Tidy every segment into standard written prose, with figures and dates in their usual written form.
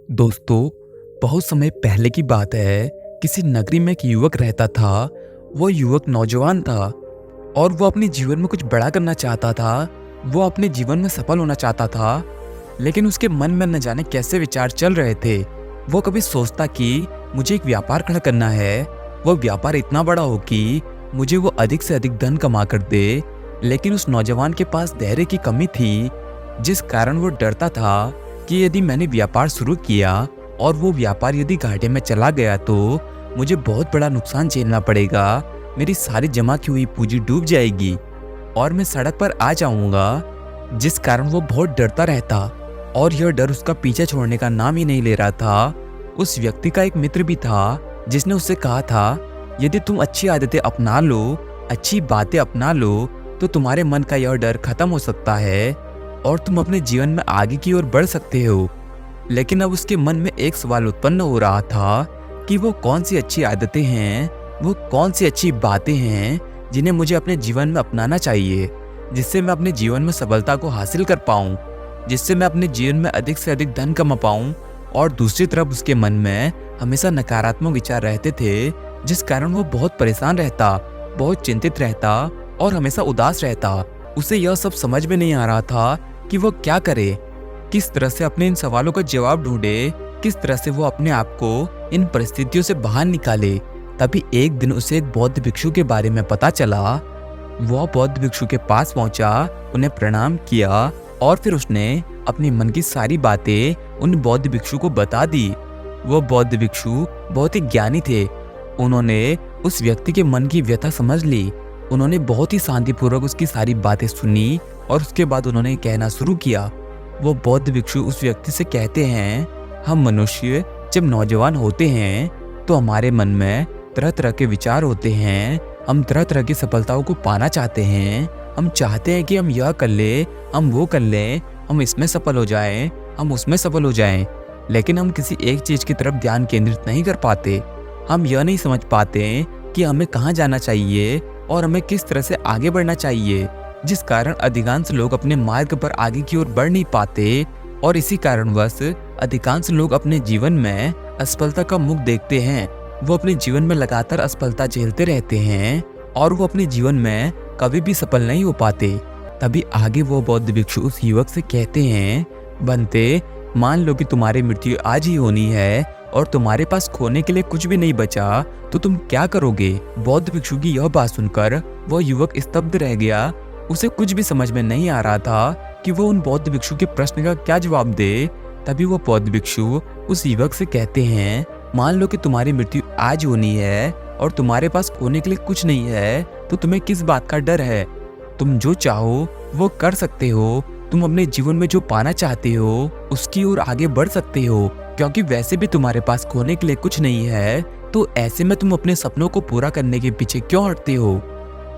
दोस्तों, बहुत समय पहले की बात है। किसी नगरी में एक युवक रहता था। वो युवक नौजवान था और वो अपने जीवन में कुछ बड़ा करना चाहता था। वो अपने जीवन में सफल होना चाहता था, लेकिन उसके मन में न जाने कैसे विचार चल रहे थे। वो कभी सोचता कि मुझे एक व्यापार खड़ा करना है, वो व्यापार इतना बड़ा हो कि मुझे वो अधिक से अधिक धन कमा कर दे। लेकिन उस नौजवान के पास धैर्य की कमी थी, जिस कारण वो डरता था कि यदि मैंने व्यापार शुरू किया और वो व्यापार यदि घाटे में चला गया तो मुझे बहुत बड़ा नुकसान झेलना पड़ेगा। मेरी सारी जमा की हुई पूंजी डूब जाएगी और मैं सड़क पर आ जाऊंगा। जिस कारण वो बहुत डरता रहता और यह डर उसका पीछा छोड़ने का नाम ही नहीं ले रहा था। उस व्यक्ति का एक मित्र भी था जिसने उससे कहा था, यदि तुम अच्छी आदतें अपना लो, अच्छी बातें अपना लो, तो तुम्हारे मन का यह डर खत्म हो सकता है और तुम अपने जीवन में आगे की ओर बढ़ सकते हो। लेकिन अब उसके मन में एक सवाल उत्पन्न हो रहा था कि वो कौन सी अच्छी आदतें हैं, वो कौन सी अच्छी बातें हैं जिन्हें मुझे अपने जीवन में अपनाना चाहिए, जिससे मैं अपने जीवन में सफलता को हासिल कर पाऊं, जिससे मैं अपने जीवन में अधिक से अधिक धन कमा पाऊं। और दूसरी तरफ उसके मन में हमेशा नकारात्मक विचार रहते थे, जिस कारण वो बहुत परेशान रहता, बहुत चिंतित रहता और हमेशा उदास रहता। उसे यह सब समझ में नहीं आ रहा था कि वो क्या करे, किस तरह से अपने इन सवालों का जवाब ढूंढे, किस तरह से वो अपने आप को इन परिस्थितियों से बाहर निकाले। तभी एक दिन उसे एक बौद्ध भिक्षु के बारे में पता चला। वह बौद्ध भिक्षु के पास पहुंचा, उन्हें प्रणाम किया और फिर उसने अपने मन की सारी बातें उन बौद्ध भिक्षु को बता दी। वो बौद्ध भिक्षु बहुत ही ज्ञानी थे। उन्होंने उस व्यक्ति के मन की व्यथा समझ ली। उन्होंने बहुत ही शांतिपूर्वक उसकी सारी बातें सुनी और उसके बाद उन्होंने कहना शुरू किया। वो बौद्ध भिक्षु उस व्यक्ति से कहते हैं, हम मनुष्य जब नौजवान होते हैं तो हमारे मन में तरह तरह के विचार होते हैं। हम तरह तरह की सफलताओं को पाना चाहते हैं। हम चाहते हैं कि हम यह कर ले, हम वो कर लें, हम इसमें सफल हो जाएं, हम उसमें सफल हो जाएं। लेकिन हम किसी एक चीज की तरफ ध्यान केंद्रित नहीं कर पाते। हम यह नहीं समझ पाते कि हमें कहाँ जाना चाहिए और हमें किस तरह से आगे बढ़ना चाहिए, जिस कारण अधिकांश लोग अपने मार्ग पर आगे की ओर बढ़ नहीं पाते। और इसी कारणवश अधिकांश लोग अपने जीवन में असफलता का मुख देखते हैं। वो अपने जीवन में लगातार असफलता झेलते रहते हैं और वो अपने जीवन में कभी भी सफल नहीं हो पाते। तभी आगे वो बौद्ध भिक्षु उस युवक से कहते हैं, बनते, मान लो कि तुम्हारी मृत्यु आज ही होनी है और तुम्हारे पास खोने के लिए कुछ भी नहीं बचा, तो तुम क्या करोगे? बौद्ध भिक्षु की यह बात सुनकर वह युवक स्तब्ध रह गया। उसे कुछ भी समझ में नहीं आ रहा था कि वो उन बौद्ध भिक्षु के प्रश्न का क्या जवाब दे। तभी वो बौद्ध भिक्षु उस युवक से कहते हैं, मान लो कि तुम्हारी मृत्यु आज होनी है और तुम्हारे पास खोने के लिए कुछ नहीं है, तो तुम्हें किस बात का डर है? तुम जो चाहो वो कर सकते हो। तुम अपने जीवन में जो पाना चाहते हो उसकी ओर आगे बढ़ सकते हो, क्योंकि वैसे भी तुम्हारे पास खोने के लिए कुछ नहीं है। तो ऐसे में तुम अपने सपनों को पूरा करने के पीछे क्यों हटते हो?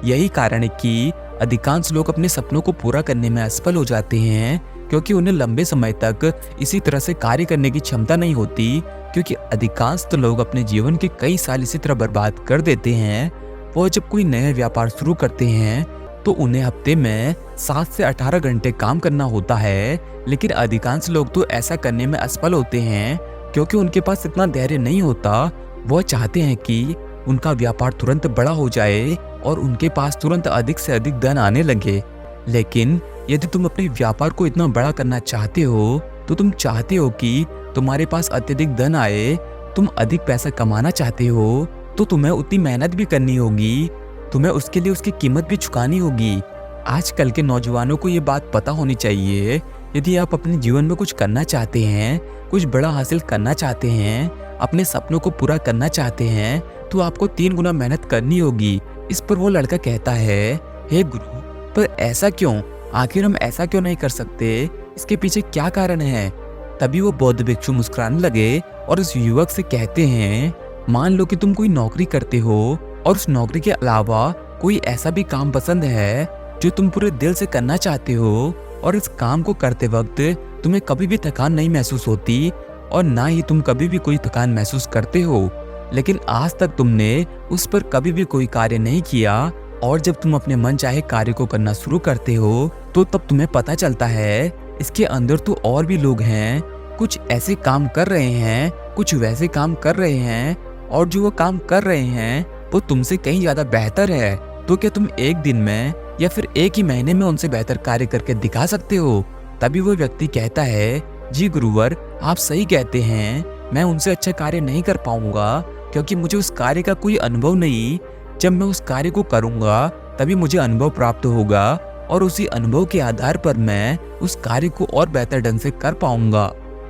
यही कारण है कि अधिकांश लोग अपने सपनों को पूरा करने में असफल हो जाते हैं, क्योंकि उन्हें लंबे समय तक इसी तरह से कार्य करने की क्षमता नहीं होती। क्योंकि अधिकांश तो लोग अपने जीवन के कई साल इसी तरह बर्बाद कर देते हैं। वो जब कोई नया व्यापार शुरू करते हैं तो उन्हें हफ्ते में 7 से 18 घंटे काम करना होता है। लेकिन अधिकांश लोग तो ऐसा करने में असफल होते हैं क्योंकि उनके पास इतना धैर्य नहीं होता। वो चाहते हैं कि उनका व्यापार तुरंत बड़ा हो जाए और उनके पास तुरंत अधिक से अधिक धन आने लगे। लेकिन यदि तुम अपने व्यापार को इतना बड़ा करना चाहते हो तो तुम चाहते हो कि तुम्हारे पास अत्यधिक धन आए, तुम अधिक पैसा कमाना चाहते हो, तो तुम्हें उतनी मेहनत भी करनी होगी, तुम्हें उसके लिए उसकी कीमत भी चुकानी होगी। आजकल के नौजवानों को ये बात पता होनी चाहिए, यदि आप अपने जीवन में कुछ करना चाहते हैं, कुछ बड़ा हासिल करना चाहते हैं, अपने सपनों को पूरा करना चाहते हैं, तो आपको 3 गुना मेहनत करनी होगी। इस पर वो लड़का कहता है, हे गुरु, पर ऐसा क्यों? आखिर हम ऐसा क्यों नहीं कर सकते? इसके पीछे क्या कारण है? तभी वो बौद्ध भिक्षु मुस्कुराने लगे और उस युवक से कहते हैं, मान लो कि तुम कोई नौकरी करते हो और उस नौकरी के अलावा कोई ऐसा भी काम पसंद है जो तुम पूरे दिल से करना चाहते हो और इस काम को करते वक्त तुम्हें कभी भी थकान नहीं महसूस होती और ना ही तुम कभी भी कोई थकान महसूस करते हो। लेकिन आज तक तुमने उस पर कभी भी कोई कार्य नहीं किया और जब तुम अपने मन चाहे कार्य को करना शुरू करते हो तो तब तुम्हें पता चलता है इसके अंदर तो और भी लोग हैं, कुछ ऐसे काम कर रहे हैं, कुछ वैसे काम कर रहे हैं, और जो वो काम कर रहे हैं वो तुमसे कहीं ज्यादा बेहतर है, तो क्या तुम एक दिन में या फिर एक ही महीने में उनसे बेहतर कार्य करके दिखा सकते हो? तभी वो व्यक्ति कहता है, जी गुरुवर, आप सही कहते हैं, मैं उनसे अच्छा कार्य नहीं कर पाऊंगा क्योंकि मुझे उस कार्य का कोई अनुभव नहीं। जब मैं उस कार्य को करूंगा तभी मुझे अनुभव प्राप्त होगा और उसी अनुभव के आधार पर मैं उस कार्य को और बेहतर ढंग से कर पाऊंगा।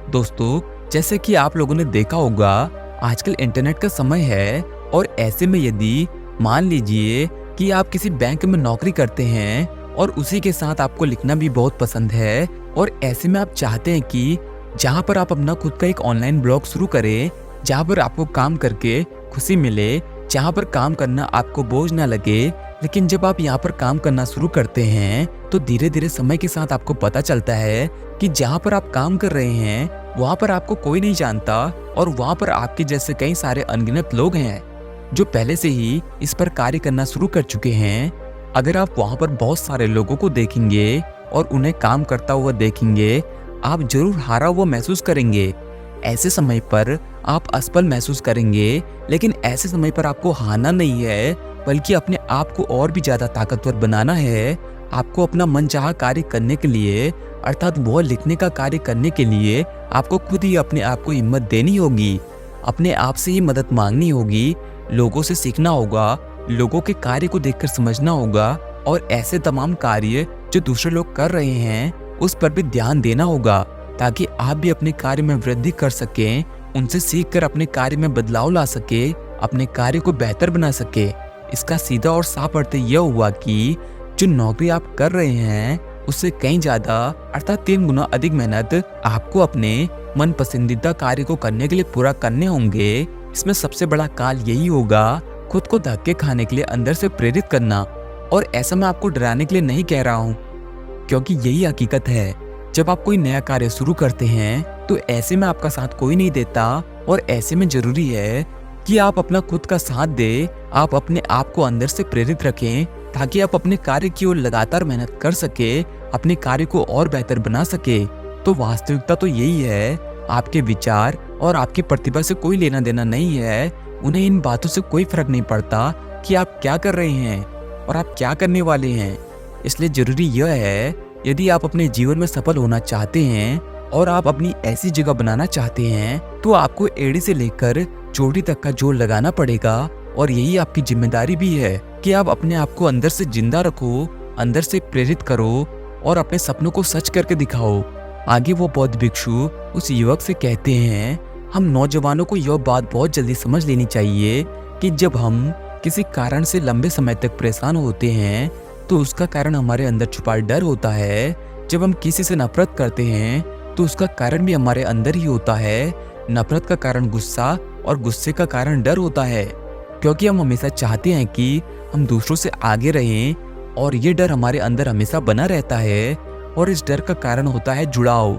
दोस्तों, जैसे कि आप लोगों ने देखा होगा, आजकल इंटरनेट का समय है, और ऐसे में यदि मान लीजिए कि आप किसी बैंक में नौकरी करते हैं और उसी के साथ आपको लिखना भी बहुत पसंद है, और ऐसे में आप चाहते हैं कि जहाँ पर आप अपना खुद का एक ऑनलाइन ब्लॉग शुरू करें, जहाँ पर आपको काम करके खुशी मिले, जहाँ पर काम करना आपको बोझ ना लगे। लेकिन जब आप यहाँ पर काम करना शुरू करते हैं तो धीरे धीरे समय के साथ आपको पता चलता है कि जहाँ पर आप काम कर रहे हैं वहाँ पर आपको कोई नहीं जानता, और वहाँ पर आपके जैसे कई सारे अनगिनत लोग हैं जो पहले से ही इस पर कार्य करना शुरू कर चुके हैं। अगर आप वहाँ पर बहुत सारे लोगों को देखेंगे और उन्हें काम करता हुआ देखेंगे, आप जरूर हारा हुआ महसूस करेंगे। ऐसे समय पर आप असफल महसूस करेंगे, लेकिन ऐसे समय पर आपको हारना नहीं है, बल्कि अपने आप को और भी ज्यादा ताकतवर बनाना है। आपको अपना मनचाहा कार्य करने के लिए, अर्थात वो लिखने का कार्य करने के लिए आपको खुद ही अपने आप को हिम्मत देनी होगी, अपने आप से ही मदद मांगनी होगी, लोगों से सीखना होगा, लोगों के कार्य को देखकर समझना होगा, और ऐसे तमाम कार्य जो दूसरे लोग कर रहे हैं उस पर भी ध्यान देना होगा, ताकि आप भी अपने कार्य में वृद्धि कर सकें, उनसे सीखकर अपने कार्य में बदलाव ला सके, अपने कार्य को बेहतर बना सके। इसका सीधा और साफ अर्थ यह हुआ कि जो नौकरी आप कर रहे हैं उससे कहीं ज्यादा, अर्थात 3 गुना अधिक मेहनत आपको अपने मन पसंदीदा कार्य को करने के लिए पूरा करने होंगे। इसमें सबसे बड़ा काल यही होगा, खुद को धक्के खाने के लिए अंदर से प्रेरित करना। और ऐसा मैं आपको डराने के लिए नहीं कह रहा हूँ, क्योंकि यही हकीकत है। जब आप कोई नया कार्य शुरू करते हैं तो ऐसे में आपका साथ कोई नहीं देता, और ऐसे में जरूरी है कि आप अपना खुद का साथ दे, आप अपने आप को अंदर से प्रेरित रखें, ताकि आप अपने कार्य की ओर लगातार मेहनत कर सके, अपने कार्य को और बेहतर बना सके। तो वास्तविकता तो यही है, आपके विचार और आपकी प्रतिभा से कोई लेना देना नहीं है। उन्हें इन बातों से कोई फर्क नहीं पड़ता कि आप क्या कर रहे हैं और आप क्या करने वाले हैं। इसलिए जरूरी यह है, यदि आप अपने जीवन में सफल होना चाहते हैं और आप अपनी ऐसी जगह बनाना चाहते हैं, तो आपको एड़ी से लेकर चोटी तक का जोर लगाना पड़ेगा। और यही आपकी जिम्मेदारी भी है कि आप अपने आप को अंदर से जिंदा रखो, अंदर से प्रेरित करो और अपने सपनों को सच करके दिखाओ। आगे वो बौद्ध भिक्षु उस युवक से कहते हैं, हम नौजवानों को यह बात बहुत जल्दी समझ लेनी चाहिए कि जब हम किसी कारण से लंबे समय तक परेशान होते हैं तो उसका कारण हमारे अंदर छुपा डर होता है। जब हम किसी से नफरत करते हैं तो उसका कारण भी हमारे अंदर ही होता है। नफरत का कारण गुस्सा और गुस्से का कारण डर होता है, क्योंकि हम हमेशा चाहते हैं कि हम दूसरों से आगे रहें, और ये डर हमारे अंदर हमेशा बना रहता है। और इस डर का कारण होता है जुड़ाव।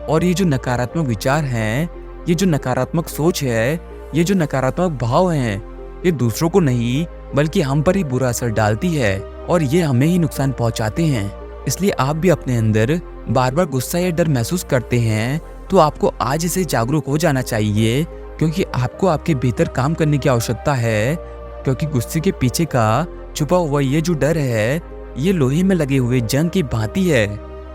और ये जो नकारात्मक विचार हैं, ये जो नकारात्मक सोच है, ये जो नकारात्मक भाव हैं, ये दूसरों को नहीं बल्कि हम पर ही बुरा असर डालती है, और ये हमें ही नुकसान पहुंचाते हैं। इसलिए आप भी अपने अंदर बार बार गुस्सा या डर महसूस करते हैं तो आपको आज से जागरूक हो जाना चाहिए, क्योंकि आपको आपके भीतर काम करने की आवश्यकता है। क्योंकि गुस्से के पीछे का छुपा हुआ ये जो डर है, ये लोहे में लगे हुए जंग की भांति है,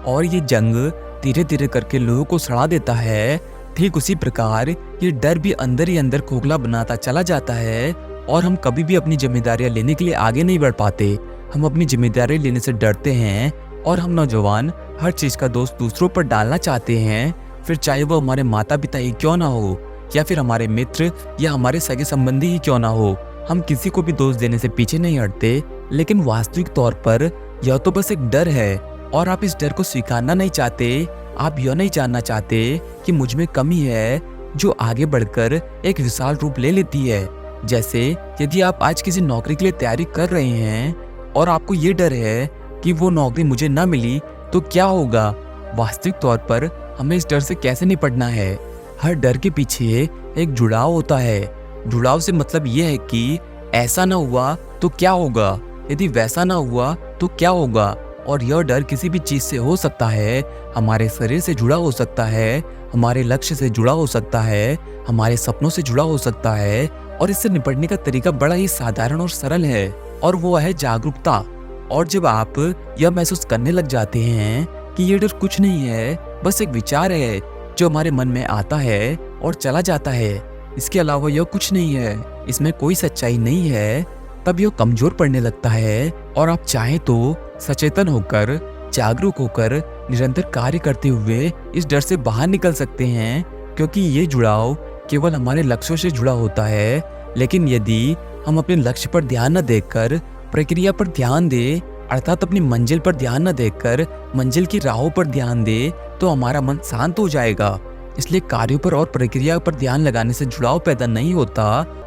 और ये जंग धीरे धीरे करके लोहे को सड़ा देता है। ठीक उसी प्रकार ये डर भी अंदर ही अंदर खोखला बनाता चला जाता है, और हम कभी भी अपनी जिम्मेदारियां लेने के लिए आगे नहीं बढ़ पाते। हम अपनी जिम्मेदारी लेने से डरते हैं, और हम नौजवान हर चीज का दोष दूसरों पर डालना चाहते हैं, फिर चाहे वो हमारे माता पिता ही क्यों ना हो, या फिर हमारे मित्र या हमारे सगे संबंधी ही क्यों ना हो। हम किसी को भी दोष देने से पीछे नहीं हटते, लेकिन वास्तविक तौर पर यह तो बस एक डर है, और आप इस डर को स्वीकारना नहीं चाहते। आप यह नहीं जानना चाहते कि मुझ में कमी है जो आगे बढ़कर एक विशाल रूप ले लेती है। जैसे यदि आप आज किसी नौकरी के लिए तैयारी कर रहे हैं और आपको ये डर है कि वो नौकरी मुझे ना मिली तो क्या होगा। वास्तविक तौर पर हमें इस डर से कैसे निपटना है। हर डर के पीछे एक जुड़ाव होता है। जुड़ाव से मतलब यह है कि ऐसा ना हुआ तो क्या होगा, यदि वैसा ना हुआ तो क्या होगा, और यह डर किसी भी चीज़ से हो सकता है, हमारे शरीर से जुड़ा हो सकता है, हमारे लक्ष्य से जुड़ा हो सकता है, हमारे सपनों से जुड़ा हो सकता है। और इससे निपटने का तरीका बड़ा ही साधारण और सरल है, और वो है जागरूकता। और जब आप यह महसूस करने लग जाते हैं कि ये डर कुछ नहीं है, बस एक विचार है जो हमारे मन में आता है और चला जाता है, इसके अलावा यह कुछ नहीं है, इसमें कोई सच्चाई नहीं है, तब यह कमजोर पड़ने लगता है। और आप चाहें तो सचेतन होकर, जागरूक होकर निरंतर कार्य करते हुए इस डर से बाहर निकल सकते हैं, क्योंकि ये जुड़ाव केवल हमारे लक्ष्यों से जुड़ा होता है। लेकिन यदि हम अपने लक्ष्य पर ध्यान न देकर प्रक्रिया पर ध्यान दें, अर्थात अपनी मंजिल पर ध्यान न देकर मंजिल की राहों पर ध्यान दें, तो हमारा मन शांत हो जाएगा। इसलिए कार्यों पर और प्रक्रिया पर ध्यान लगाने से जुड़ाव पैदा नहीं होता,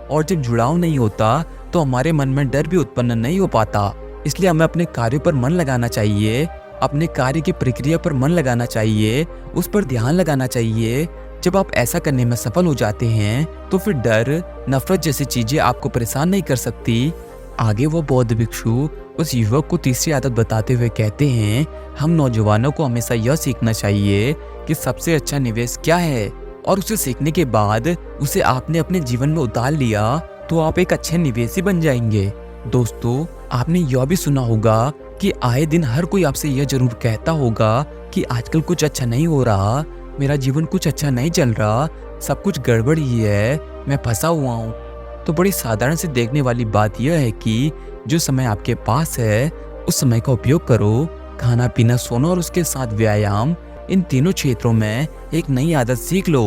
और जब जुड़ाव नहीं होता तो हमारे मन में डर भी उत्पन्न नहीं हो पाता। इसलिए हमें अपने कार्यों पर मन लगाना चाहिए, अपने कार्य की प्रक्रिया पर मन लगाना चाहिए, उस पर ध्यान लगाना चाहिए। जब आप ऐसा करने में सफल हो जाते हैं तो फिर डर, नफरत जैसी चीजें आपको परेशान नहीं कर सकती। आगे वो बौद्ध भिक्षु उस युवक को तीसरी आदत बताते हुए कहते हैं, हम नौजवानों को हमेशा यह सीखना चाहिए कि सबसे अच्छा निवेश क्या है, और उसे सीखने के बाद उसे आपने अपने जीवन में उतार लिया तो आप एक अच्छे निवेशी बन जाएंगे। दोस्तों, आपने यह भी सुना होगा कि आए दिन हर कोई आपसे यह जरूर कहता होगा कि आजकल कुछ अच्छा नहीं हो रहा, मेरा जीवन कुछ अच्छा नहीं चल रहा, सब कुछ गड़बड़ ही है, मैं फंसा हुआ हूँ। तो बड़ी साधारण से देखने वाली बात यह है कि जो समय आपके पास है उस समय का उपयोग करो। खाना पीना, सोना और उसके साथ व्यायाम, इन तीनों क्षेत्रों में एक नई आदत सीख लो।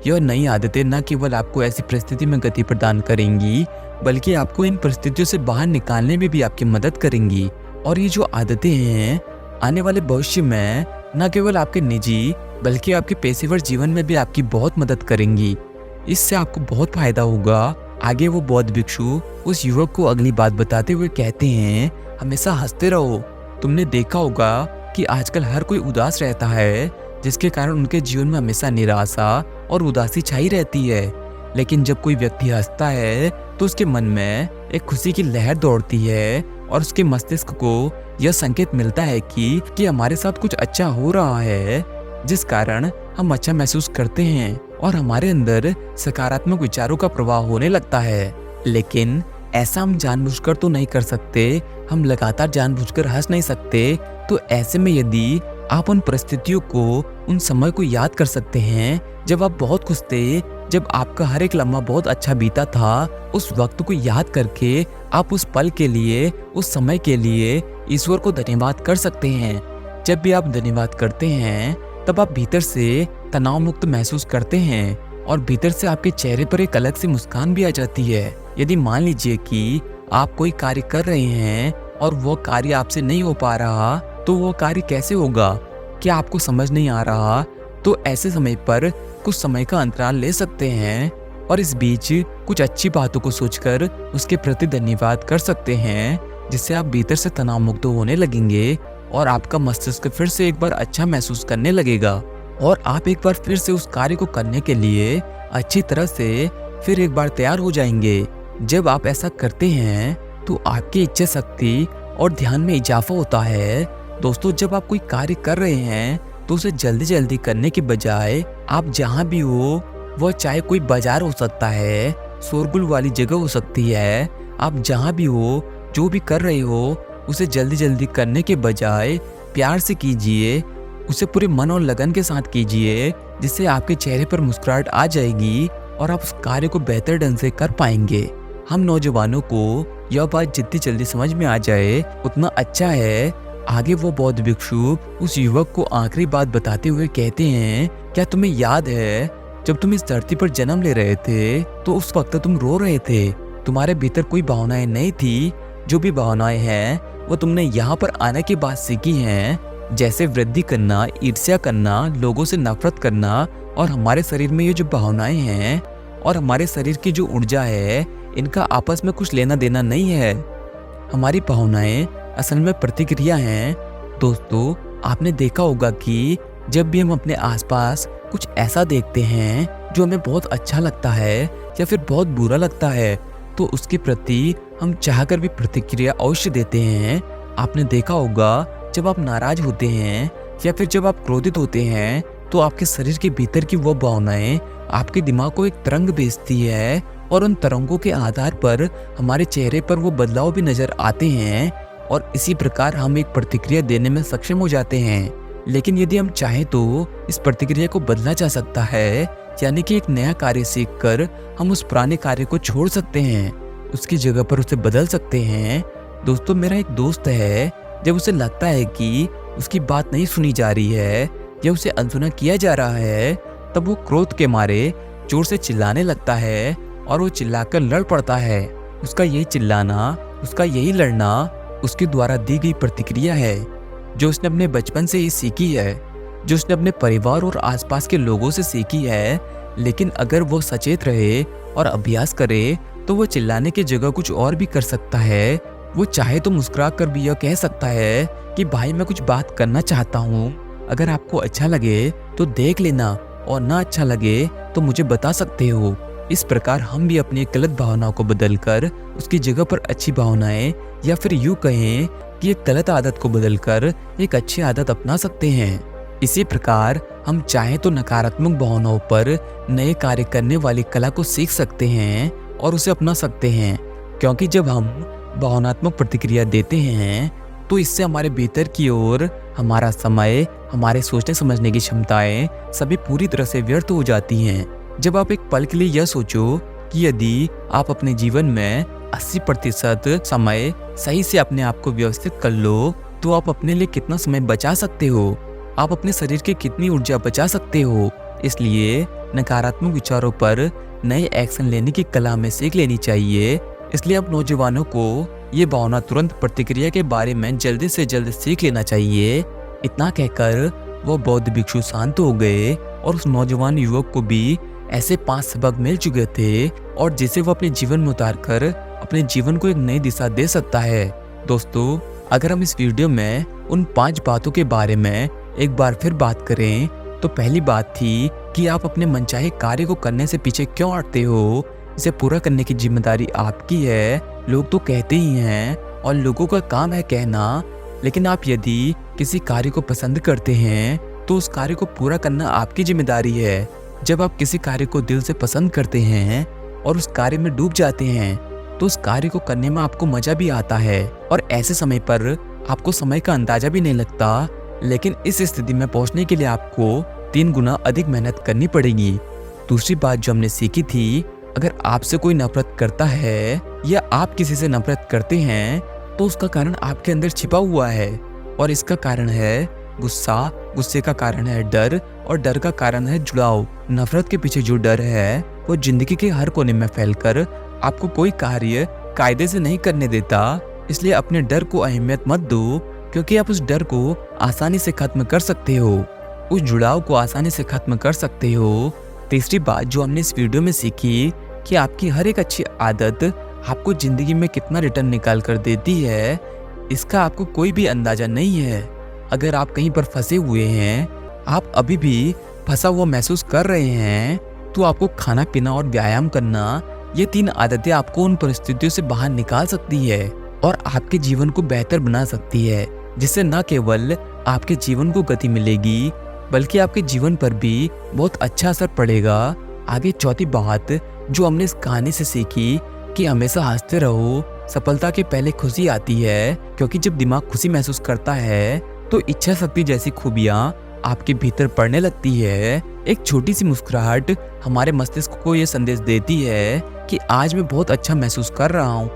यह नई आदतें न केवल आपको ऐसी परिस्थिति में गति प्रदान करेंगी, बल्कि आपको इन परिस्थितियों से बाहर निकालने में भी आपकी मदद करेंगी। और ये जो आदतें हैं, आने वाले भविष्य में न केवल आपके निजी बल्कि आपके पेशेवर जीवन में भी आपकी बहुत मदद करेंगी। इससे आपको बहुत फायदा होगा। आगे वो बौद्ध भिक्षु उस युवक को अगली बात बताते हुए कहते हैं, हमेशा हंसते रहो। तुमने देखा होगा कि आजकल हर कोई उदास रहता है, जिसके कारण उनके जीवन में हमेशा निराशा और उदासी छाई रहती है। लेकिन जब कोई व्यक्ति हंसता है तो उसके मन में एक खुशी की लहर दौड़ती है, और उसके मस्तिष्क को यह संकेत मिलता है कि हमारे साथ कुछ अच्छा हो रहा है, जिस कारण हम अच्छा महसूस करते हैं और हमारे अंदर सकारात्मक विचारों का प्रवाह होने लगता है। लेकिन ऐसा हम जानबूझकर तो नहीं कर सकते, हम लगातार जानबूझकर हंस नहीं सकते। तो ऐसे में यदि आप उन परिस्थितियों को, उन समय को याद कर सकते हैं जब आप बहुत खुश थे, जब आपका हर एक लम्हा बहुत अच्छा बीता था, उस वक्त को याद करके आप उस पल के लिए, उस समय के लिए ईश्वर को धन्यवाद कर सकते हैं। जब भी आप धन्यवाद करते हैं तब आप भीतर से तनाव मुक्त महसूस करते हैं, और भीतर से आपके चेहरे पर एक अलग सी मुस्कान भी आ जाती है। यदि मान लीजिए कि आप कोई कार्य कर रहे हैं और वो कार्य आपसे नहीं हो पा रहा, तो वो कार्य कैसे होगा, क्या आपको समझ नहीं आ रहा? तो ऐसे समय पर कुछ समय का अंतराल ले सकते हैं, और इस बीच कुछ अच्छी बातों को सोचकर उसके प्रति धन्यवाद कर सकते हैं, जिससे आप भीतर से तनाव मुक्त होने लगेंगे, और आपका मस्तिष्क फिर से एक बार अच्छा महसूस करने लगेगा, और आप एक बार फिर से उस कार्य को करने के लिए अच्छी तरह से फिर एक बार तैयार हो जाएंगे। जब आप ऐसा करते हैं तो आपकी इच्छा शक्ति और ध्यान में इजाफा होता है। दोस्तों, जब आप कोई कार्य कर रहे हैं तो उसे जल्दी जल्दी करने के बजाय आप जहाँ भी हो, वह चाहे कोई बाजार हो सकता है, शोरगुल वाली जगह हो सकती है, आप जहाँ भी हो, जो भी कर रहे हो, उसे जल्दी जल्दी करने के बजाय प्यार से कीजिए, उसे पूरे मन और लगन के साथ कीजिए, जिससे आपके चेहरे पर मुस्कुराहट आ जाएगी और आप उस कार्य को बेहतर ढंग से कर पाएंगे। हम नौजवानों को यह बात जितनी जल्दी समझ में आ जाए उतना अच्छा है। आगे वो बौद्ध भिक्षु उस युवक को आखिरी बात बताते हुए कहते हैं, क्या तुम्हें याद है जब तुम इस धरती पर जन्म ले रहे थे तो उस वक्त तुम रो रहे थे, तुम्हारे भीतर कोई भावनाएं नहीं थी। जो भी भावनाएं हैं वो तुमने यहाँ पर आने के बाद सीखी हैं, जैसे वृद्धि करना, ईर्ष्या करना, लोगों से नफरत करना। और हमारे शरीर में ये जो भावनाएं हैं और हमारे शरीर की जो ऊर्जा है, इनका आपस में कुछ लेना देना नहीं है। हमारी भावनाएं असल में प्रतिक्रिया हैं। दोस्तों, आपने देखा होगा कि जब भी हम अपने आसपास कुछ ऐसा देखते हैं जो हमें बहुत अच्छा लगता है या फिर बहुत बुरा लगता है, तो उसके प्रति हम चाहकर भी प्रतिक्रिया अवश्य देते हैं। आपने देखा होगा जब आप नाराज होते हैं या फिर जब आप क्रोधित होते हैं तो आपके शरीर के भीतर की वो भावनाएं आपके दिमाग को एक तरंग भेजती है और उन तरंगों के आधार पर हमारे चेहरे पर वो बदलाव भी नजर आते हैं और इसी प्रकार हम एक प्रतिक्रिया देने में सक्षम हो जाते हैं। लेकिन यदि हम चाहें तो इस प्रतिक्रिया को बदला जा सकता है, यानी कि एक नया कार्य सीखकर हम उस पुराने कार्य को छोड़ सकते हैं, उसकी जगह पर उसे बदल सकते हैं। दोस्तों, मेरा एक दोस्त है, जब उसे लगता है कि उसकी बात नहीं सुनी जा रही है या उसे अनसुना किया जा रहा है, तब वो क्रोध के मारे जोर से चिल्लाने लगता है और वो चिल्लाकर लड़ पड़ता है। उसका यही चिल्लाना, उसका यही लड़ना उसके द्वारा दी गई प्रतिक्रिया है जो उसने अपने बचपन से ही सीखी है, जो उसने अपने परिवार और आसपास के लोगों से सीखी है। लेकिन अगर वो सचेत रहे और अभ्यास करे तो वो चिल्लाने की जगह कुछ और भी कर सकता है। वो चाहे तो मुस्कुरा कर भी यह कह सकता है कि भाई मैं कुछ बात करना चाहता हूँ, अगर आपको अच्छा लगे तो देख लेना और ना अच्छा लगे तो मुझे बता सकते हो। इस प्रकार हम भी अपनी गलत भावनाओं को बदलकर उसकी जगह पर अच्छी भावनाएं या फिर यूं कहें कि एक गलत आदत को बदलकर एक अच्छी आदत अपना सकते हैं। इसी प्रकार हम चाहें तो नकारात्मक भावनाओं पर नए कार्य करने वाली कला को सीख सकते हैं और उसे अपना सकते हैं, क्योंकि जब हम भावनात्मक प्रतिक्रिया देते हैं तो इससे हमारे भीतर की ओर हमारा समय, हमारे सोचने समझने की क्षमताएं सभी पूरी तरह से व्यर्थ हो जाती हैं। जब आप एक पल के लिए यह सोचो कि यदि आप अपने जीवन में 80% समय सही से अपने आप को व्यवस्थित कर लो तो आप अपने लिए कितना समय बचा सकते हो, आप अपने शरीर की कितनी ऊर्जा बचा सकते हो। इसलिए नकारात्मक विचारों पर नए एक्शन लेने की कला में सीख लेनी चाहिए। इसलिए अब नौजवानों को ये भावना तुरंत प्रतिक्रिया के बारे में जल्दी से जल्द सीख लेना चाहिए। इतना कहकर वो बौद्ध भिक्षु शांत हो गए और उस नौजवान युवक को भी ऐसे 5 सबक मिल चुके थे और जिसे वो अपने जीवन में उतारकर अपने जीवन को एक नई दिशा दे सकता है। दोस्तों, अगर हम इस वीडियो में उन 5 बातों के बारे में एक बार फिर बात करें तो पहली बात थी कि आप अपने मनचाहे कार्य को करने से पीछे क्यों हटते हो। इसे पूरा करने की जिम्मेदारी आपकी है। लोग तो कहते ही हैं और लोगों का काम है कहना, लेकिन आप यदि किसी कार्य को पसंद करते हैं तो उस कार्य को पूरा करना आपकी जिम्मेदारी है। जब आप किसी कार्य को दिल से पसंद करते हैं और उस कार्य में डूब जाते हैं तो उस कार्य को करने में आपको मजा भी आता है और ऐसे समय पर आपको समय का अंदाजा भी नहीं लगता। लेकिन इस स्थिति में पहुंचने के लिए आपको 3 गुना अधिक मेहनत करनी पड़ेगी। दूसरी बात जो हमने सीखी थी, अगर आपसे कोई नफरत करता है या आप किसी से नफरत करते हैं तो उसका कारण आपके अंदर छिपा हुआ है और इसका कारण है गुस्सा, गुस्से का कारण है डर और डर का कारण है जुड़ाव। नफरत के पीछे जो डर है वो जिंदगी के हर कोने में फैलकर आपको कोई कार्य कायदे से नहीं करने देता। इसलिए अपने डर को अहमियत मत दो, क्योंकि आप उस डर को आसानी से खत्म कर सकते हो, उस जुड़ाव को आसानी से खत्म कर सकते हो। तीसरी बात जो हमने इस वीडियो में सीखी कि आपकी हर एक अच्छी आदत आपको जिंदगी में कितना रिटर्न निकाल कर देती है, इसका आपको कोई भी अंदाजा नहीं है। अगर आप कहीं पर फंसे हुए हैं, आप अभी भी फंसा हुआ महसूस कर रहे हैं, तो आपको खाना पीना और व्यायाम करना, ये 3 आदतें आपको उन परिस्थितियों से बाहर निकाल सकती है और आपके जीवन को बेहतर बना सकती है, जिससे न केवल आपके जीवन को गति मिलेगी बल्कि आपके जीवन पर भी बहुत अच्छा असर पड़ेगा। आगे चौथी बात जो हमने इस कहानी से सीखी कि हमेशा हंसते रहो। सफलता के पहले खुशी आती है, क्योंकि जब दिमाग खुशी महसूस करता है तो इच्छा शक्ति जैसी खूबियां आपके भीतर पड़ने लगती है। एक छोटी सी मुस्कुराहट हमारे मस्तिष्क को यह संदेश देती है कि आज मैं बहुत अच्छा महसूस कर रहा हूँ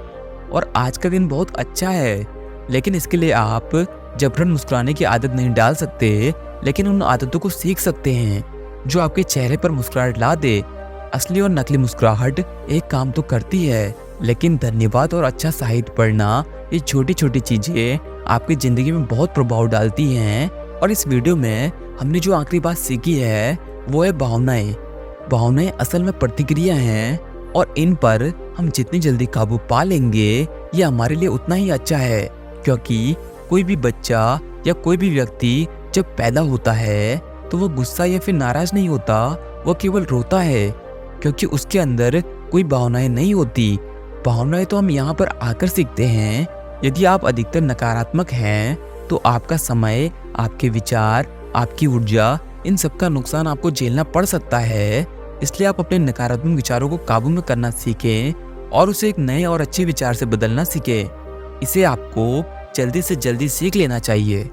और आज का दिन बहुत अच्छा है। लेकिन इसके लिए आप जबरन मुस्कुराने की आदत नहीं डाल सकते, लेकिन उन आदतों को सीख सकते हैं जो आपके चेहरे पर मुस्कुराहट ला दे। असली और नकली मुस्कुराहट एक काम तो करती है, लेकिन धन्यवाद और अच्छा साहित्य पढ़ना, ये छोटी छोटी चीजें आपकी जिंदगी में बहुत प्रभाव डालती हैं। और इस वीडियो में हमने जो आखिरी बात सीखी है वो है भावनाएं। भावनाएं असल में प्रतिक्रिया हैं और इन पर हम जितनी जल्दी काबू पा लेंगे ये हमारे लिए उतना ही अच्छा है, क्योंकि कोई भी बच्चा या कोई भी व्यक्ति जब पैदा होता है तो वो गुस्सा या फिर नाराज नहीं होता, वो केवल रोता है, क्योंकि उसके अंदर कोई भावनाएं नहीं होती। भावनाएं तो हम यहाँ पर आकर सीखते हैं। यदि आप अधिकतर नकारात्मक हैं तो आपका समय, आपके विचार, आपकी ऊर्जा, इन सब का नुकसान आपको झेलना पड़ सकता है। इसलिए आप अपने नकारात्मक विचारों को काबू में करना सीखें और उसे एक नए और अच्छे विचार से बदलना सीखें। इसे आपको जल्दी से जल्दी सीख लेना चाहिए।